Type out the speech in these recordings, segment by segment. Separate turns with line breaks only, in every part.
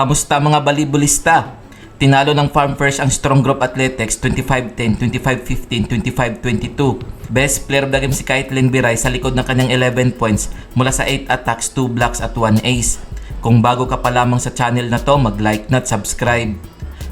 Kamusta mga balibulista? Tinalo ng Farm First ang Strong Group Athletics 25-10, 25-15, 25-22. Best player of the game si Kaitlyn Biray sa likod ng kanyang 11 points mula sa 8 attacks, 2 blocks at 1 ace. Kung bago ka pa lamang sa channel na to, mag-like na at subscribe.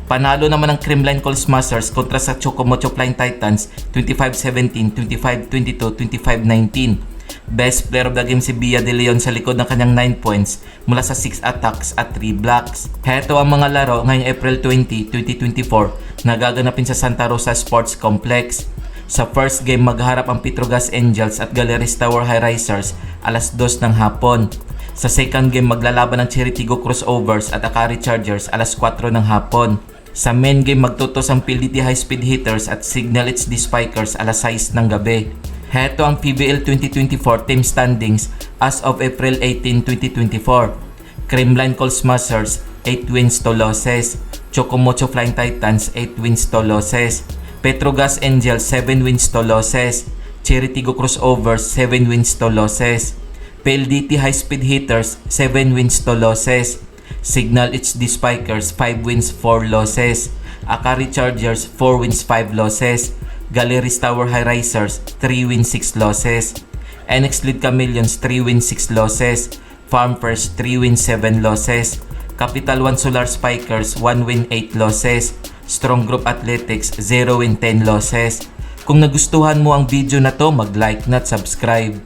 Panalo naman ng Creamline Coal Smashers kontra sa Chocomocho Flying Titans 25-17, 25-22, 25-19. Best player of the game si Bia De Leon sa likod ng kanyang 9 points mula sa 6 attacks at 3 blocks. Heto ang mga laro ngayong April 20, 2024 na gaganapin sa Santa Rosa Sports Complex. Sa first game magharap ang Petrogas Angels at Galleries Tower High Risers alas 2 ng hapon. Sa second game maglalaban ang Cheritigo Crossovers at Akari Chargers alas 4 ng hapon. Sa main game magtutos ang PLDT High Speed Hitters at Signal HD Spikers alas 6 ng gabi. Heto ang PBL 2024 team standings as of April 18, 2024. Creamline Coal Smashers 8 wins to losses. Chocomocho Flying Titans 8 wins to losses. Petrogas Angels 7 wins to losses. Cheritigo Crossovers 7 wins to losses. PLDT High Speed Hitters 7 wins to losses. Signal HD Spikers 5 wins 4 losses. Akari Chargers 4 wins 5 losses. Galleries Tower High Risers 3 wins 6 losses. NX Lead Chameleons 3 wins 6 losses. Farm First 3 wins 7 losses. Capital One Solar Spikers 1 win 8 losses. Strong Group Athletics 0 win 10 losses. Kung nagustuhan mo ang video na to, mag-like na at subscribe.